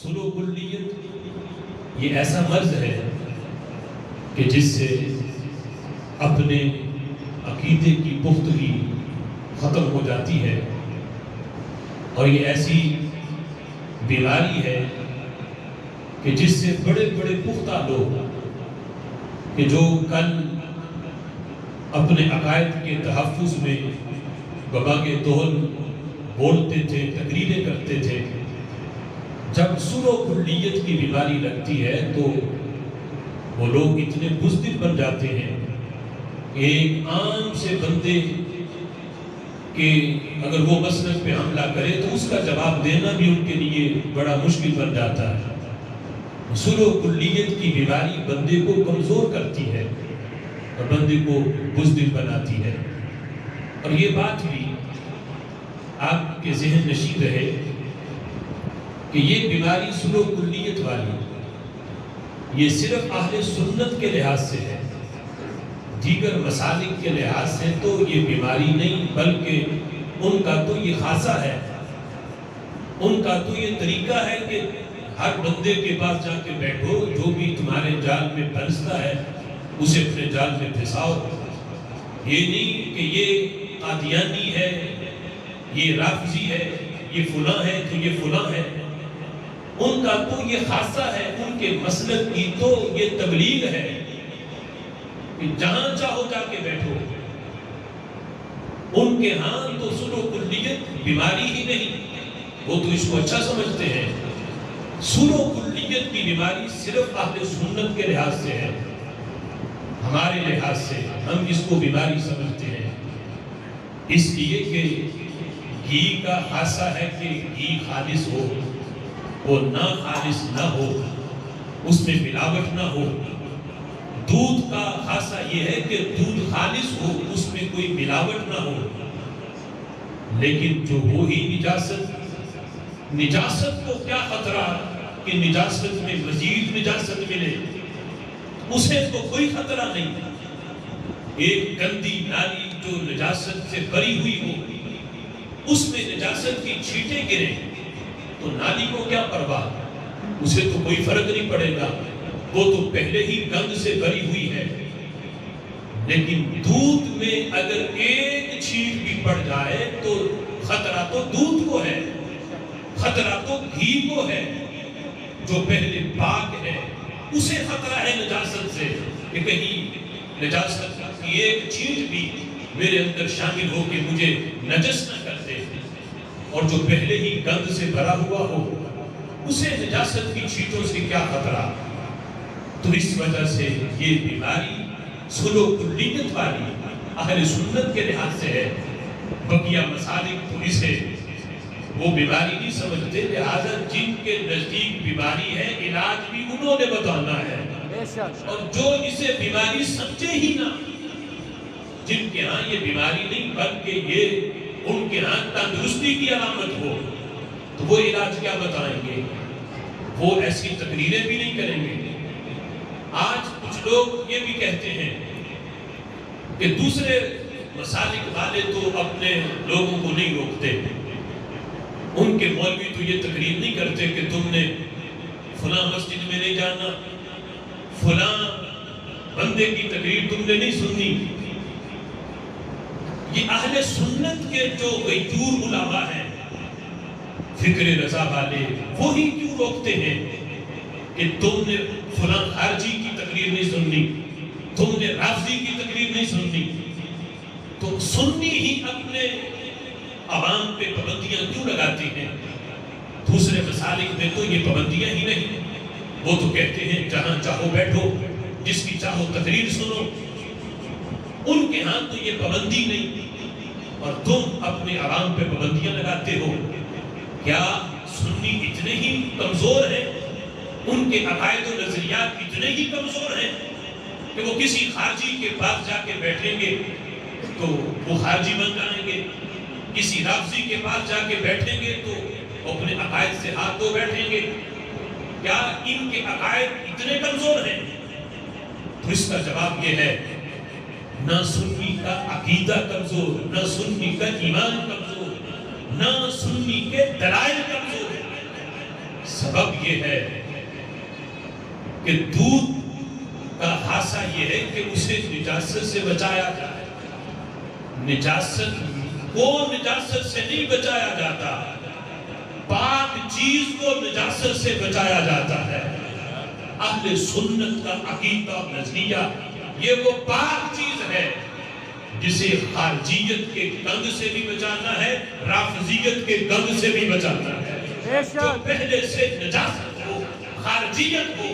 سلو کلیت یہ ایسا مرض ہے کہ جس سے اپنے عقیدے کی پختگی ختم ہو جاتی ہے، اور یہ ایسی بیماری ہے کہ جس سے بڑے بڑے پختہ لوگ کہ جو کل اپنے عقائد کے تحفظ میں بباغِ دہل بولتے تھے، تقریریں کرتے تھے، جب سلو کلیت کی بیماری لگتی ہے تو وہ لوگ اتنے بزدل بن جاتے ہیں کہ ایک عام سے بندے کہ اگر وہ مسلک پہ حملہ کرے تو اس کا جواب دینا بھی ان کے لیے بڑا مشکل بن جاتا ہے۔ سلو کلیت کی بیماری بندے کو کمزور کرتی ہے اور بندے کو بزدل بناتی ہے، اور یہ بات بھی آپ کے ذہن نشین رہے کہ یہ بیماری سلو کلیت والی یہ صرف اہل سنت کے لحاظ سے ہے، دیگر مسالک کے لحاظ سے تو یہ بیماری نہیں، بلکہ ان کا تو یہ خاصہ ہے، ان کا تو یہ طریقہ ہے کہ ہر بندے کے پاس جا کے بیٹھو، جو بھی تمہارے جال میں پھنستا ہے اسے اپنے جال میں پھنساؤ۔ یہ نہیں کہ یہ قادیانی ہے، یہ رافضی ہے، یہ فلاں ہے تو یہ فلاں ہے، ان کا تو یہ خاصہ ہے، ان کے مسلک کی تو یہ تبلیغ ہے کہ جہاں چاہو جا کے بیٹھو۔ ان کے ہاں تو سلو کلیت بیماری ہی نہیں، وہ تو اس کو اچھا سمجھتے ہیں۔ سلو کلیت کی بیماری صرف اہل سنت کے لحاظ سے ہے، ہمارے لحاظ سے ہم اس کو بیماری سمجھتے ہیں، اس لیے کہ گھی کا خاصہ ہے کہ گھی خالص ہو، وہ نہ خالص نہ ہو، اس میں ملاوٹ نہ ہو۔ دودھ کا خاصہ یہ ہے کہ دودھ خالص ہو، اس میں کوئی ملاوٹ نہ ہو۔ لیکن جو وہی نجاست کو کیا خطرہ کہ نجاست میں مزید نجاست ملے، اسے تو کوئی خطرہ نہیں۔ ایک گندی نالی جو نجاست سے بری ہوئی ہو، اس میں نجاست کی چھینٹیں گریں تو نالی کو کیا پرواہ، اسے تو کوئی فرق نہیں پڑے گا، وہ تو پہلے ہی گند سے بری ہوئی ہے۔ لیکن دودھ میں اگر ایک چھینٹ بھی پڑ جائے تو خطرہ تو دودھ کو ہے، خطرہ تو گھی کو ہے جو پہلے پاک ہے، اسے خطرہ ہے نجاست سے کہ کہیں نجاست کی ایک چھینٹ بھی میرے اندر شامل ہو کے مجھے نجس نہ کر دے، اور جو پہلے ہی گند سے بھرا ہوا ہو اسے نجاست کی چھینٹوں سے کیا خطرہ۔ تو اس وجہ سے یہ بیماری سلو کلیت والی اہل سنت کے لحاظ سے ہے، بقیہ مسالک تو اسے وہ بیماری نہیں سمجھتے، لہذا جن کے نزدیک بیماری ہے علاج بھی انہوں نے بتانا ہے، اور جو اسے بیماری سمجھے ہی نہ، جن کے ہاں یہ بیماری نہیں بلکہ یہ ان کے ہاں تندرستی کی علامت ہو، تو وہ علاج کیا بتائیں گے، وہ ایسی تقریریں بھی نہیں کریں گے۔ آج کچھ لوگ یہ بھی کہتے ہیں کہ دوسرے مسالک والے تو اپنے لوگوں کو نہیں روکتے، ان کے مولوی تو یہ تقریر نہیں کرتے کہ تم نے فلاں مسجد میں نہیں جانا، فلاں بندے کی تقریر تم نے نہیں سننی۔ یہ اہل سنت کے جو غیور علماء ہیں، فکر رضا والے، وہی کیوں روکتے ہیں کہ تم نے فلاں خارجی کی تقریر نہیں سننی، تم نے رافضی کی تقریر نہیں سننی، تو سنی ہی اپنے عوام پہ پابندیاں کیوں لگاتے ہیں؟ دوسرے مسالک میں تو یہ پابندیاں ہی نہیں، وہ تو کہتے ہیں جہاں چاہو بیٹھو، جس کی چاہو تقریر سنو، ان کے ہاں تو یہ پابندی نہیں، اور تم اپنے عوام پہ پابندیاں لگاتے ہو۔ کیا سنی اتنے ہی کمزور ہیں، ان کے عقائد و نظریات اتنے ہی کمزور ہیں کہ وہ کسی خارجی کے پاس جا کے بیٹھیں گے تو وہ خارجی بن جائیں گے، کسی رافضی کے پاس جا کے بیٹھیں گے تو اپنے عقائد سے ہاتھ دھو بیٹھیں گے؟ کیا ان کے عقائد اتنے کمزور ہیں؟ تو اس کا جواب یہ ہے، نہ سنی کا عقیدہ کمزور، نہ سنی کا ایمان کمزور، نہ سنی کے دلائل کمزور ہے، سبب یہ ہے کہ دودھ کا خاصہ یہ ہے کہ اسے نجاست سے بچایا جائے. نجاست کو نجاست سے نہیں بچایا جاتا، پاک چیز کو نجاست سے بچایا جاتا ہے. اہل سنت کا عقیدہ نظریہ یہ وہ پاک چیز ہے جسے خارجیت کے گند سے بھی بچانا ہے، رافضیت کے گند سے بھی بچانا ہے. جو پہلے سے نجاست ہو، خارجیت ہو،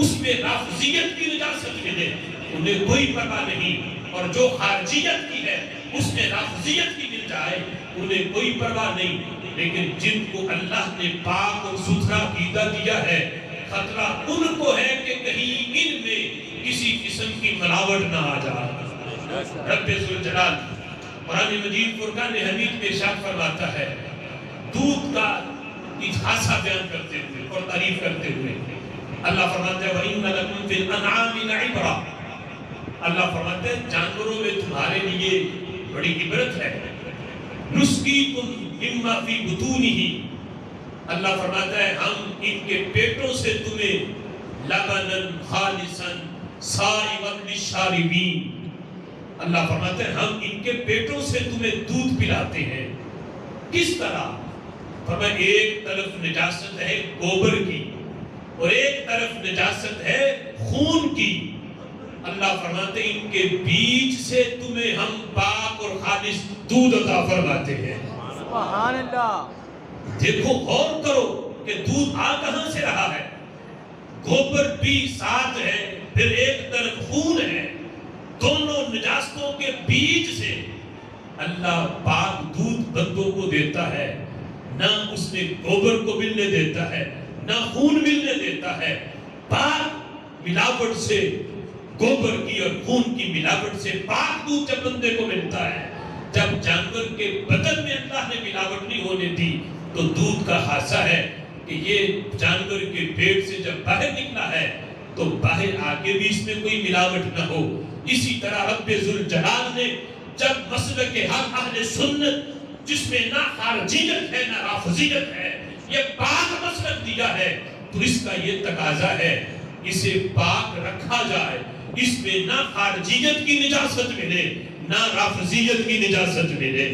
اس میں رافضیت کی نجاست ملے انہیں کوئی پرواہ نہیں، اور جو خارجیت کی ہے اس میں رافضیت کی مل جائے انہیں کوئی پرواہ نہیں. لیکن جن کو اللہ نے پاک اور ستھرا عقیدہ دیا ہے، خطرہ ان کو ہے کہ کہیں ان میں کسی قسم کی ملاوٹ نہ آ جائے. رب ذوالجلال قرآن مجید فرقان حمید میں ارشاد فرماتا ہے دودھ کا خاصہ بیان کرتے ہوئے اور تعریف کرتے ہوئے اللہ فرماتا ہے وَإِنَّ لَكُمْ فِي الْأَنْعَامِ لَعِبْرَةً. اللہ فرماتے ہیں جانوروں میں تمہارے لیے بڑی عبرت ہے. نُسْقِيكُم مِّمَّا فِي بُطُونِهِ. اللہ فرماتا ہے ہم ان کے پیٹوں سے تمہیں لبناً خالصاً سائغاً للشاربین. اللہ فرماتے ہیں ہم ان کے پیٹوں سے تمہیں دودھ پلاتے ہیں. کس طرح؟ فرمایا ایک طرف نجاست ہے گوبر کی اور ایک طرف نجاست ہے خون کی. اللہ فرماتے ہیں ان کے بیچ سے تمہیں ہم پاک اور خالص دودھ عطا فرماتے ہیں. سبحان اللہ. دیکھو غور کرو کہ دودھ آ کہاں سے رہا ہے. گوبر بھی ساتھ ہے، پھر ایک طرف خون ہے. دونوں نجاستوں کے بیچ سے اللہ پاک دودھ بندوں کو دیتا ہے. نہ اس نے گوبر کو ملنے دیتا ہے، نہ خون ملنے دیتا ہے. پاک ملاوٹ سے گوبر کی اور خون کی ملاوٹ سے پاک دودھ جب بندے کو ملتا ہے. جب جانور کے بدن میں اللہ نے ملاوٹ نہیں ہونے دی تو دودھ کا خاصہ ہے کہ یہ جانور کے پیٹ سے جب باہر نکلا ہے تو باہر آگے بھی اس میں کوئی ملاوٹ نہ ہو. اسی طرح رب ذوالجلال نے جب مسلک حق اہل سنت جس میں نہ خارجیت ہے نہ رافضیت ہے یہ پاک مسلک دیا ہے تو اس کا یہ تقاضا ہے اسے پاک رکھا جائے. اس میں نہ خارجیت کی نجاست ملے نہ رافضیت کی نجاست ملے.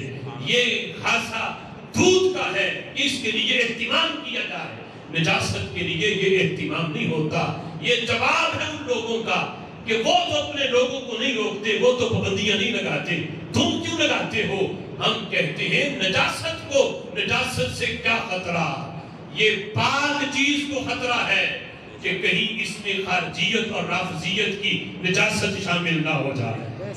یہ خاصہ دودھ کا ہے، اس کے لیے اہتمام کیا جائے. نجاست کے لیے یہ اہتمام نہیں ہوتا. یہ جواب ہے ان لوگوں کا کہ وہ تو اپنے لوگوں کو نہیں روکتے، وہ تو پابندیاں نہیں لگاتے، تم کیوں لگاتے ہو؟ ہم کہتے ہیں نجاست کو، نجاست سے کیا خطرہ؟ یہ پاک چیز کو خطرہ ہے کہ کہیں اس میں خارجیت اور رافضیت کی نجاست شامل نہ ہو جائے.